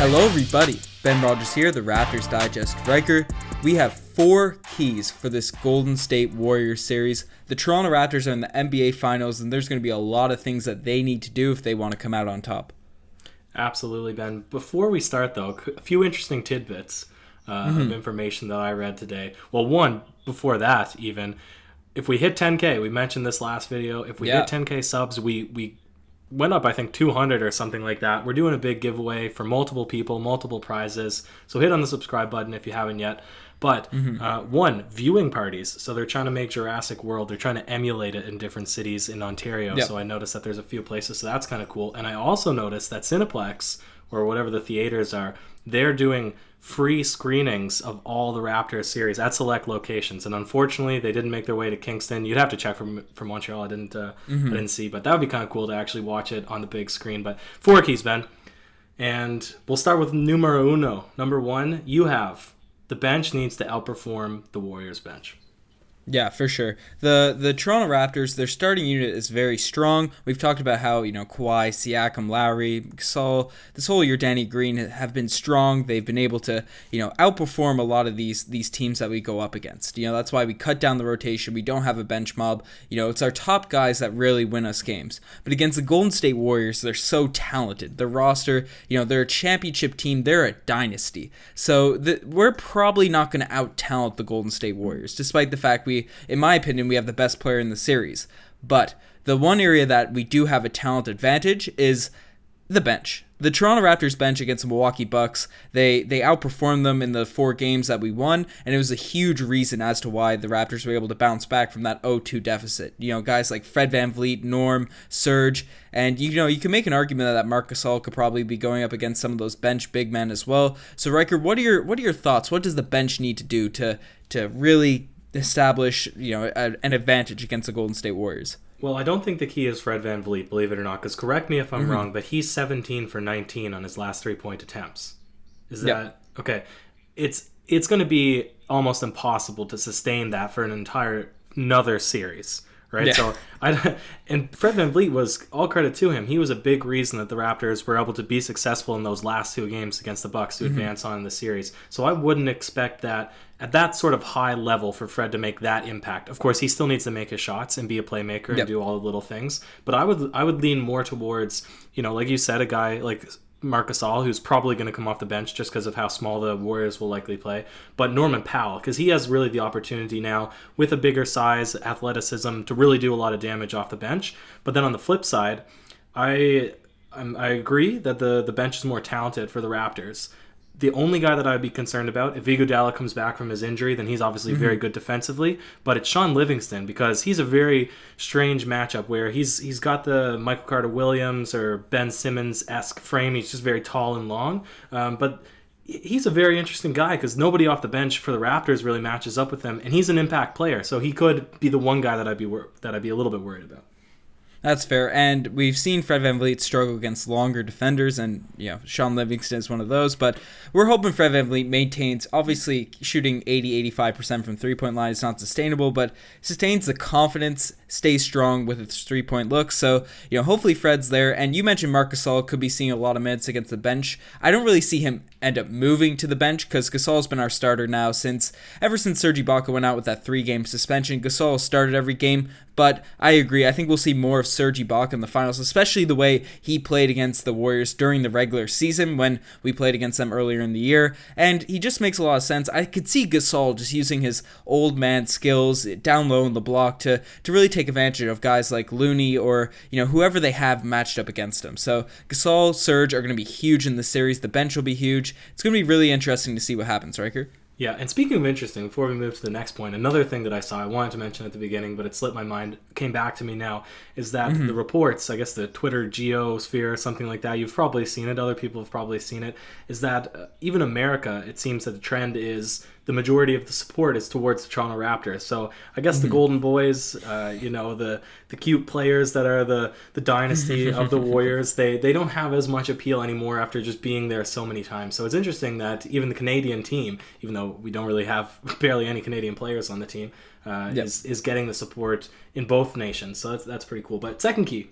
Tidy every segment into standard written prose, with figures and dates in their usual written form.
Hello everybody, Ben Rogers here, the Raptors Digest Riker. We have 4 keys for this Golden State Warriors series. The Toronto Raptors are in the NBA Finals, and there's going to be a lot of things that they need to do if they want to come out on top. Absolutely, Ben. Before we start, though, a few interesting tidbits of information that I read today. Well, one, before that even, if we hit 10K, we mentioned this last video, if we hit 10K subs, we went up, I think, 200 or something like that. We're doing a big giveaway for multiple people, multiple prizes. So hit on the subscribe button if you haven't yet. But one, viewing parties. So they're trying to make Jurassic World. They're trying to emulate it in different cities in Ontario. Yep. So I noticed that there's a few places. So that's kind of cool. And I also noticed that Cineplex, or whatever the theaters are, they're doing free screenings of all the Raptors series at select locations. And unfortunately, they didn't make their way to Kingston. You'd have to check from Montreal. I didn't see. But that would be kind of cool to actually watch it on the big screen. But 4 keys, Ben. And we'll start with numero uno. Number 1, you have the bench needs to outperform the Warriors bench. Yeah, for sure. The Toronto Raptors, their starting unit is very strong. We've talked about how, Kawhi, Siakam, Lowry, Gasol, this whole year Danny Green have been strong. They've been able to, outperform a lot of these teams that we go up against. That's why we cut down the rotation. We don't have a bench mob. It's our top guys that really win us games. But against the Golden State Warriors, they're so talented. Their roster, they're a championship team. They're a dynasty. So we're probably not going to out-talent the Golden State Warriors, despite the fact in my opinion, we have the best player in the series. But the one area that we do have a talent advantage is the bench. The Toronto Raptors bench against the Milwaukee Bucks, they outperformed them in the 4 games that we won, and it was a huge reason as to why the Raptors were able to bounce back from that 0-2 deficit. Guys like Fred VanVleet, Norm, Serge, and you can make an argument that Marc Gasol could probably be going up against some of those bench big men as well. So Riker, what are your thoughts? What does the bench need to do to really establish an advantage against the Golden State Warriors? Well, I don't think the key is Fred VanVleet, believe it or not, because correct me if I'm wrong, but he's 17 for 19 on his last 3-point attempts. Is that okay? It's going to be almost impossible to sustain that for another series, right? Yeah. And Fred VanVleet was, all credit to him, he was a big reason that the Raptors were able to be successful in those last 2 games against the Bucks to advance on in the series. So I wouldn't expect that at that sort of high level for Fred to make that impact. Of course, he still needs to make his shots and be a playmaker and do all the little things. But I would lean more towards, like you said, a guy like Marc Gasol, who's probably going to come off the bench just because of how small the Warriors will likely play. But Norman Powell, because he has really the opportunity now with a bigger size, athleticism, to really do a lot of damage off the bench. But then on the flip side, I agree that the bench is more talented for the Raptors. The only guy that I'd be concerned about, if Iguodala comes back from his injury, then he's obviously very good defensively. But it's Sean Livingston, because he's a very strange matchup where he's got the Michael Carter-Williams or Ben Simmons-esque frame. He's just very tall and long. But he's a very interesting guy because nobody off the bench for the Raptors really matches up with him, and he's an impact player. So he could be the one guy that I'd be a little bit worried about. That's fair, and we've seen Fred VanVleet struggle against longer defenders, and Sean Livingston is one of those, but we're hoping Fred VanVleet maintains, obviously shooting 80-85% from three-point line is not sustainable, but sustains the confidence, stays strong with its three-point look, so hopefully Fred's there. And you mentioned Marc Gasol could be seeing a lot of minutes against the bench. I don't really see him end up moving to the bench because Gasol's been our starter now ever since Serge Ibaka went out with that 3-game suspension. Gasol started every game, but I agree. I think we'll see more of Serge Ibaka in the finals, especially the way he played against the Warriors during the regular season when we played against them earlier in the year. And he just makes a lot of sense. I could see Gasol just using his old man skills down low in the block to really take advantage of guys like Looney or whoever they have matched up against him. So Gasol, Serge are going to be huge in the series. The bench will be huge. It's going to be really interesting to see what happens, Riker. Yeah, and speaking of interesting, before we move to the next point, another thing that I saw, I wanted to mention at the beginning, but it slipped my mind, came back to me now, is that the reports, I guess the Twitter geosphere, something like that, you've probably seen it, other people have probably seen it, is that even America, it seems that the trend is the majority of the support is towards the Toronto Raptors. So I guess the Golden Boys, the cute players that are the dynasty of the Warriors, they don't have as much appeal anymore after just being there so many times. So it's interesting that even the Canadian team, even though we don't really have barely any Canadian players on the team, is getting the support in both nations. So that's pretty cool. But second key,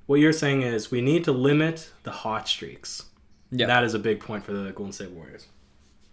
what you're saying is we need to limit the hot streaks. Yeah. That is a big point for the Golden State Warriors.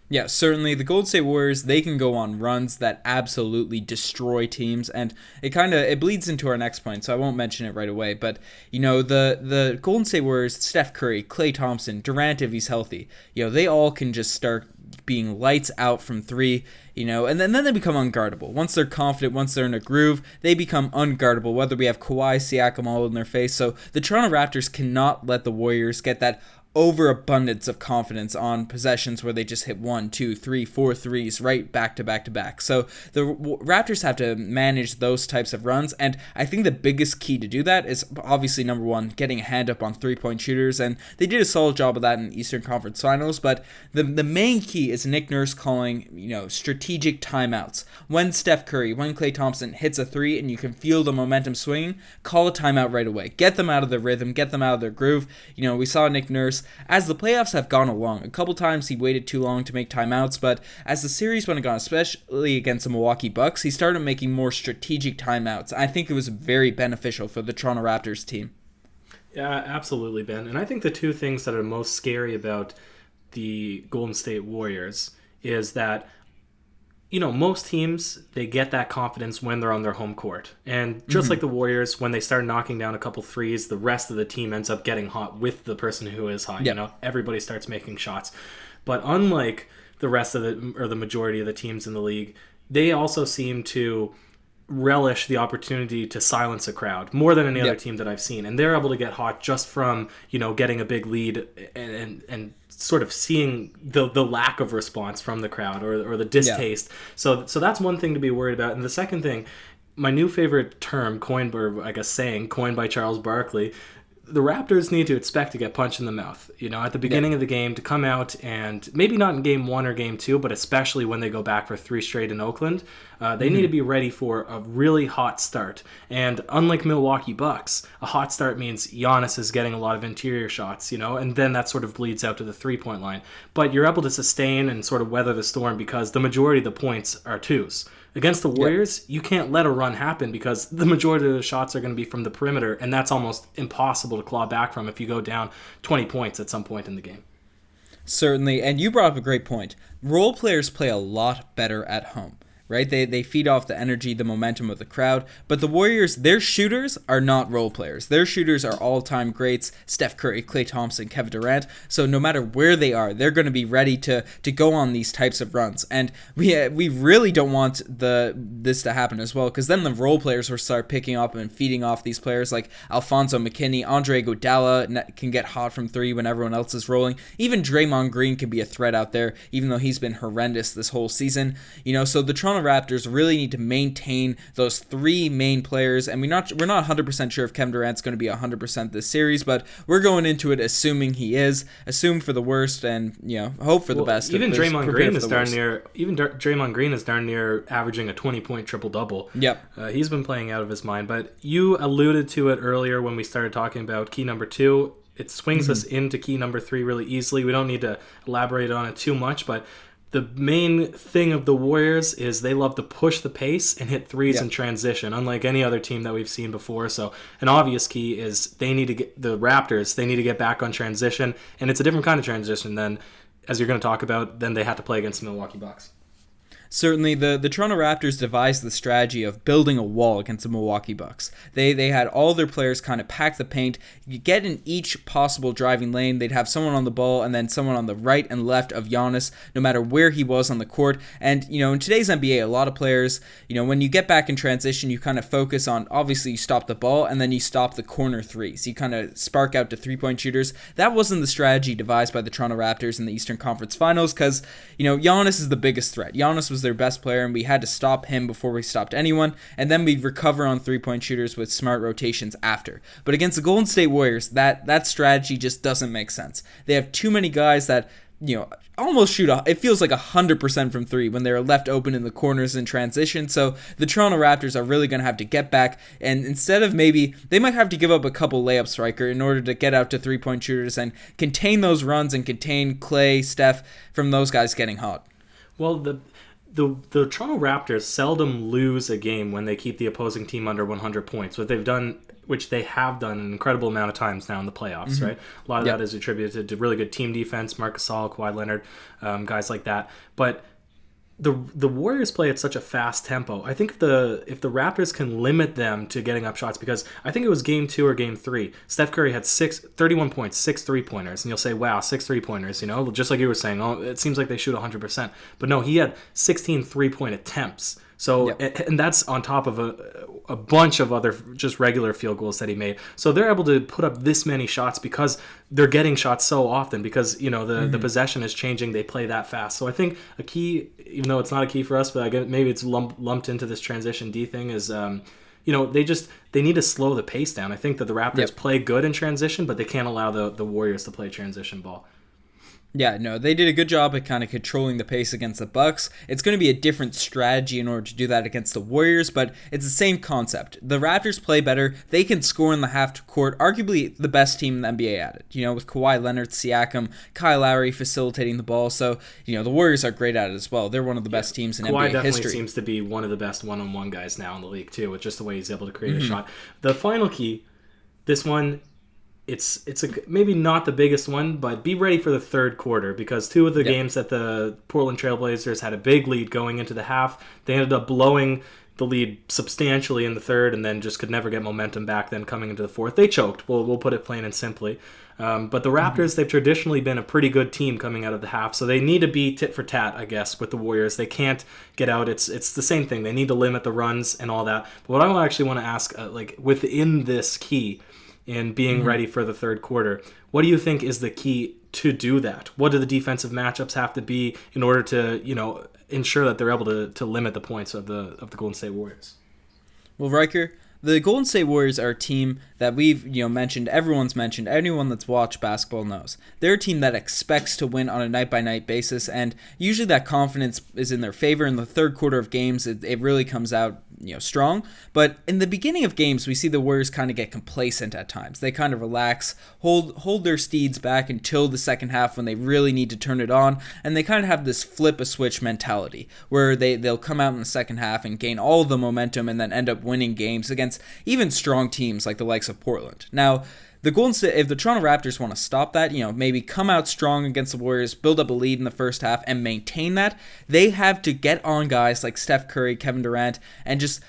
Yeah, certainly. The Golden State Warriors, they can go on runs that absolutely destroy teams, and it bleeds into our next point, so I won't mention it right away. But, the Golden State Warriors, Steph Curry, Klay Thompson, Durant if he's healthy, they all can just start being lights out from three, and then they become unguardable. Once they're confident, once they're in a groove, they become unguardable, whether we have Kawhi, Siakam all in their face. So the Toronto Raptors cannot let the Warriors get that overabundance of confidence on possessions where they just hit 1, 2, 3, 4 threes right back to back to back. So the Raptors have to manage those types of runs, and I think the biggest key to do that is obviously number one, getting a hand up on 3-point shooters, and they did a solid job of that in the Eastern Conference Finals. But the main key is Nick Nurse calling strategic timeouts. When Steph Curry, when Klay Thompson hits a three and you can feel the momentum swinging, call a timeout right away. Get them out of their rhythm, get them out of their groove. We saw Nick Nurse as the playoffs have gone along. A couple times he waited too long to make timeouts, but as the series went on, especially against the Milwaukee Bucks, he started making more strategic timeouts. I think it was very beneficial for the Toronto Raptors team. Yeah, absolutely, Ben. And I think the two things that are most scary about the Golden State Warriors is that most teams, they get that confidence when they're on their home court. And just like the Warriors, when they start knocking down a couple threes, the rest of the team ends up getting hot with the person who is hot. Yep. Everybody starts making shots. But unlike the rest of the majority of the teams in the league, they also seem to relish the opportunity to silence a crowd more than any other team that I've seen. And they're able to get hot just from, getting a big lead and sort of seeing the lack of response from the crowd or the distaste. So that's one thing to be worried about. And the second thing, my new favorite term coined by Charles Barkley, the Raptors need to expect to get punched in the mouth, at the beginning of the game, to come out and maybe not in game 1 or game 2, but especially when they go back for 3 straight in Oakland, they need to be ready for a really hot start. And unlike Milwaukee Bucks, a hot start means Giannis is getting a lot of interior shots, and then that sort of bleeds out to the 3-point line. But you're able to sustain and sort of weather the storm because the majority of the points are twos. Against the Warriors, you can't let a run happen because the majority of the shots are going to be from the perimeter, and that's almost impossible to claw back from if you go down 20 points at some point in the game. Certainly, and you brought up a great point. Role players play a lot better at home. Right? They feed off the energy, the momentum of the crowd. But the Warriors, their shooters are not role players. Their shooters are all-time greats, Steph Curry, Klay Thompson, Kevin Durant. So no matter where they are, they're going to be ready to go on these types of runs. And we really don't want this to happen as well, because then the role players will start picking up and feeding off these players like Alfonso McKinney, Andre Iguodala can get hot from three when everyone else is rolling. Even Draymond Green can be a threat out there, even though he's been horrendous this whole season. So the Toronto Raptors really need to maintain those three main players, and we're not 100% sure if Kevin Durant's going to be 100% this series, but we're going into it assuming he is, assume for the worst, and hope for the best. Even Draymond Green is darn near averaging a 20-point triple-double. Yep. He's been playing out of his mind, but you alluded to it earlier when we started talking about key number 2. It swings us into key number 3 really easily. We don't need to elaborate on it too much, but the main thing of the Warriors is they love to push the pace and hit threes in transition, unlike any other team that we've seen before. So an obvious key is they need to get back on transition, and it's a different kind of transition than, as you're going to talk about, than they had to play against the Milwaukee Bucks. Certainly, the Toronto Raptors devised the strategy of building a wall against the Milwaukee Bucks. They had all their players kind of pack the paint, get in each possible driving lane. They'd have someone on the ball and then someone on the right and left of Giannis, no matter where he was on the court. And, in today's NBA, a lot of players, when you get back in transition, you kind of focus on, obviously, you stop the ball and then you stop the corner threes. You kind of spark out to 3-point shooters. That wasn't the strategy devised by the Toronto Raptors in the Eastern Conference Finals because, Giannis is the biggest threat. Giannis was their best player, and we had to stop him before we stopped anyone, and then we'd recover on 3-point shooters with smart rotations after. But against the Golden State Warriors, that strategy just doesn't make sense. They have too many guys that almost shoot it feels like 100% from three when they're left open in the corners in transition. So the Toronto Raptors are really going to have to get back, and instead of they might have to give up a couple layups, Ryker, in order to get out to 3-point shooters and contain those runs and contain Klay, Steph from those guys getting hot. Well, the Toronto Raptors seldom lose a game when they keep the opposing team under 100 points. Which they have done an incredible amount of times now in the playoffs, right? A lot of that is attributed to really good team defense, Marc Gasol, Kawhi Leonard, guys like that. But the Warriors play at such a fast tempo. I think if the Raptors can limit them to getting up shots, because I think it was game 2 or game 3, Steph Curry had 31 points, 6 3-pointers, and you'll say, wow, 6 3-pointers, just like you were saying, oh, it seems like they shoot 100%. But no, he had 16 3-point attempts. So, and that's on top of a bunch of other just regular field goals that he made. So they're able to put up this many shots because they're getting shots so often, because, the possession is changing. They play that fast. So I think a key, even though it's not a key for us, but I guess maybe it's lumped into this transition D thing, is, they need to slow the pace down. I think that the Raptors play good in transition, but they can't allow the Warriors to play transition ball. Yeah, no, they did a good job at kind of controlling the pace against the Bucks. It's going to be a different strategy in order to do that against the Warriors, but it's the same concept. The Raptors play better. They can score in the half court, arguably the best team in the NBA at it, with Kawhi Leonard, Siakam, Kyle Lowry facilitating the ball. So, the Warriors are great at it as well. They're one of the best teams in Kawhi NBA history. definitely seems to be one of the best one-on-one guys now in the league, too, with just the way he's able to create a shot. The final key, this one, it's maybe not the biggest one, but be ready for the third quarter, because 2 of the games that the Portland Trailblazers had a big lead going into the half, they ended up blowing the lead substantially in the third, and then just could never get momentum back. Then coming into the fourth, they choked. We'll put it plain and simply. But the Raptors, they've traditionally been a pretty good team coming out of the half, so they need to be tit for tat, I guess, with the Warriors. They can't get out. It's the same thing. They need to limit the runs and all that. But what I actually want to ask, within this key, in being ready for the third quarter, what do you think is the key to do that? What do the defensive matchups have to be in order to, ensure that they're able to limit the points of the Golden State Warriors? Well, Riker, the Golden State Warriors are a team that we've mentioned, everyone's mentioned, anyone that's watched basketball knows. They're a team that expects to win on a night-by-night basis, and usually that confidence is in their favor. In the third quarter of games, it really comes out strong. But in the beginning of games, we see the Warriors kind of get complacent at times. They kind of relax, hold their steeds back until the second half when they really need to turn it on, and they kind of have this flip-a-switch mentality where they'll come out in the second half and gain all the momentum and then end up winning games against even strong teams like the likes of Portland. Now, if the Toronto Raptors want to stop that, maybe come out strong against the Warriors, build up a lead in the first half, and maintain that, they have to get on guys like Steph Curry, Kevin Durant, and just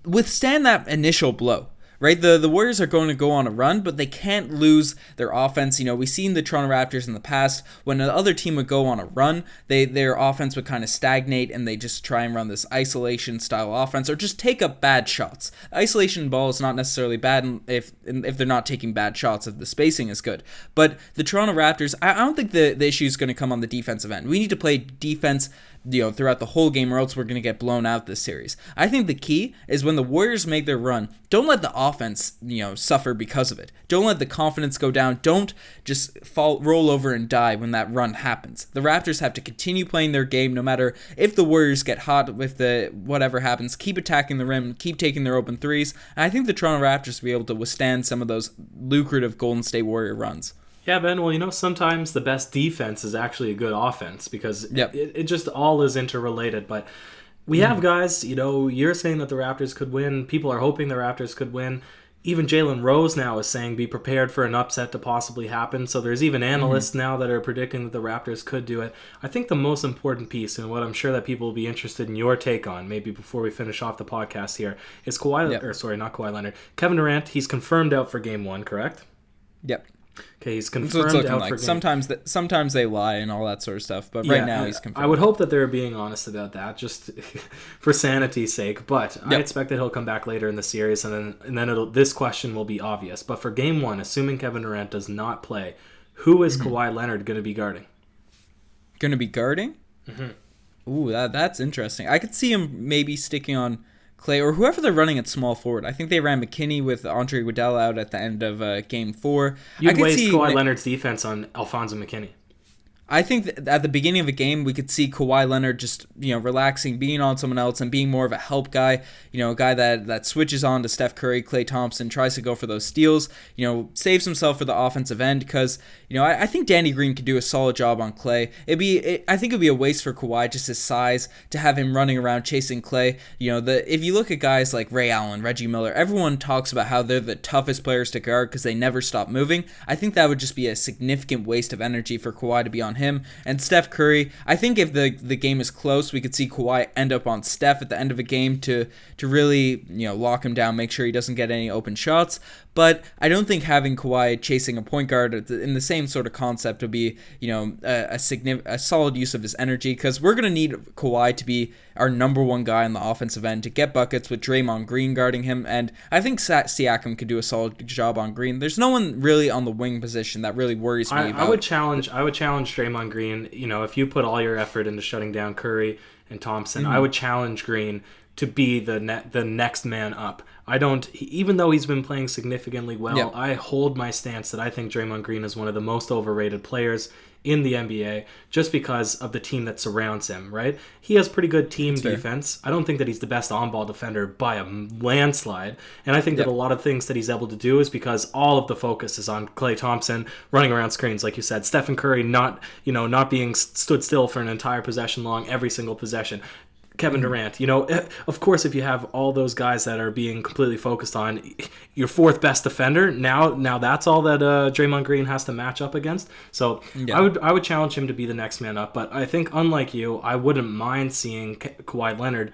withstand that initial blow. Right, the Warriors are going to go on a run, but they can't lose their offense. We've seen the Toronto Raptors in the past. When the other team would go on a run, their offense would kind of stagnate, and they just try and run this isolation-style offense, or just take up bad shots. Isolation ball is not necessarily bad if they're not taking bad shots, if the spacing is good. But the Toronto Raptors, I don't think the issue is going to come on the defensive end. We need to play defense throughout the whole game, or else we're going to get blown out this series. I think the key is when the Warriors make their run, don't let the offense, suffer because of it. Don't let the confidence go down. Don't just roll over and die when that run happens. The Raptors have to continue playing their game no matter if the Warriors get hot with whatever happens. Keep attacking the rim, keep taking their open threes. And I think the Toronto Raptors will be able to withstand some of those lucrative Golden State Warrior runs. Yeah, Ben, well, sometimes the best defense is actually a good offense, because it just all is interrelated. But we have guys, you're saying that the Raptors could win. People are hoping the Raptors could win. Even Jalen Rose now is saying be prepared for an upset to possibly happen. So there's even analysts now that are predicting that the Raptors could do it. I think the most important piece, and what I'm sure that people will be interested in your take on, maybe before we finish off the podcast here, is not Kawhi Leonard. Kevin Durant, he's confirmed out for Game 1, correct? Yep. Okay, he's confirmed out for game. Sometimes they lie and all that sort of stuff, but right now he's confirmed. I would hope that they're being honest about that, just for sanity's sake. But I expect that he'll come back later in the series, and then this question will be obvious. But for Game 1, assuming Kevin Durant does not play, who is Kawhi Leonard going to be guarding? Going to be guarding? Mm-hmm. Ooh, that's interesting. I could see him maybe sticking on Clay, or whoever they're running at small forward. I think they ran McKinney with Andre Iguodala out at the end of Game 4. You'd waste Kawhi Leonard's defense on Alfonso McKinney. I think that at the beginning of a game, we could see Kawhi Leonard just, relaxing, being on someone else and being more of a help guy, a guy that switches on to Steph Curry, Klay Thompson, tries to go for those steals, saves himself for the offensive end because, I think Danny Green could do a solid job on Klay. I think it'd be a waste for Kawhi, just his size, to have him running around chasing Klay. If you look at guys like Ray Allen, Reggie Miller, everyone talks about how they're the toughest players to guard because they never stop moving. I think that would just be a significant waste of energy for Kawhi to be on him. And Steph Curry, I think if the game is close, we could see Kawhi end up on Steph at the end of a game to really lock him down, make sure he doesn't get any open shots. But I don't think having Kawhi chasing a point guard in the same sort of concept would be a solid use of his energy, because we're going to need Kawhi to be our number one guy on the offensive end to get buckets with Draymond Green guarding him, and I think Siakam could do a solid job on Green. There's no one really on the wing position that really worries me about. I would challenge Draymond Green. If you put all your effort into shutting down Curry and Thompson, I would challenge Green to be the next man up. Even though he's been playing significantly well, I hold my stance that I think Draymond Green is one of the most overrated players in the NBA just because of the team that surrounds him, right? He has pretty good team defense. I don't think that he's the best on-ball defender by a landslide, and I think that a lot of things that he's able to do is because all of the focus is on Klay Thompson running around screens, like you said, Stephen Curry not being stood still for an entire possession long, every single possession. Kevin Durant, of course, if you have all those guys that are being completely focused on your fourth best defender, now that's all that Draymond Green has to match up against. So I would challenge him to be the next man up. But I think, unlike you, I wouldn't mind seeing Kawhi Leonard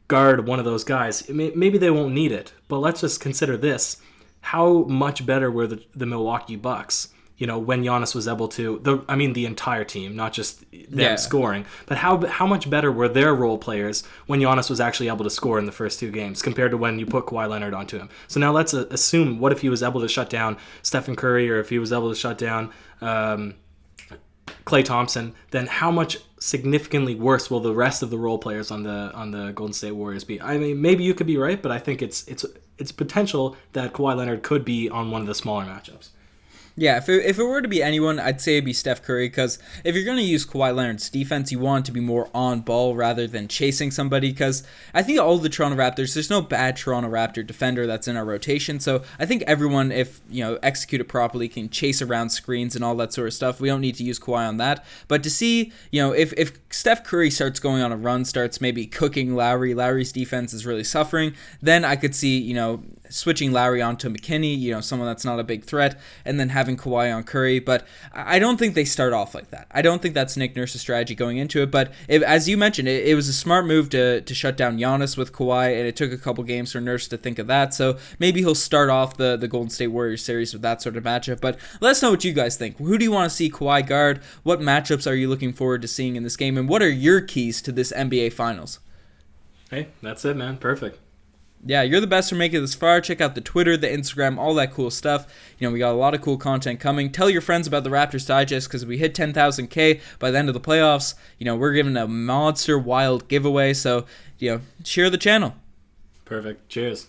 guard one of those guys. Maybe they won't need it, but let's just consider this: how much better were the Milwaukee Bucks? When Giannis was able to, the entire team, not just them scoring, but how much better were their role players when Giannis was actually able to score in the first two games compared to when you put Kawhi Leonard onto him? So now let's assume, what if he was able to shut down Stephen Curry, or if he was able to shut down Klay Thompson? Then how much significantly worse will the rest of the role players on the Golden State Warriors be? I mean, maybe you could be right, but I think it's potential that Kawhi Leonard could be on one of the smaller matchups. Yeah, if it were to be anyone, I'd say it'd be Steph Curry, because if you're going to use Kawhi Leonard's defense, you want it to be more on ball rather than chasing somebody, because I think all the Toronto Raptors, there's no bad Toronto Raptor defender that's in our rotation, so I think everyone, if executed properly, can chase around screens and all that sort of stuff. We don't need to use Kawhi on that, but to see, if Steph Curry starts going on a run, starts maybe cooking Lowry's defense is really suffering, then I could see, switching Lowry onto McKinney, someone that's not a big threat, and then having Kawhi on Curry. But I don't think they start off like that. I don't think that's Nick Nurse's strategy going into it. But as you mentioned, it was a smart move to shut down Giannis with Kawhi, and it took a couple games for Nurse to think of that. So maybe he'll start off the Golden State Warriors series with that sort of matchup. But let us know what you guys think. Who do you want to see Kawhi guard? What matchups are you looking forward to seeing in this game? And what are your keys to this NBA Finals? Hey, that's it, man. Perfect. Yeah, you're the best for making it this far. Check out the Twitter, the Instagram, all that cool stuff. We got a lot of cool content coming. Tell your friends about the Raptors Digest, because if we hit 10,000K by the end of the playoffs, we're giving a monster wild giveaway. So, share the channel. Perfect. Cheers.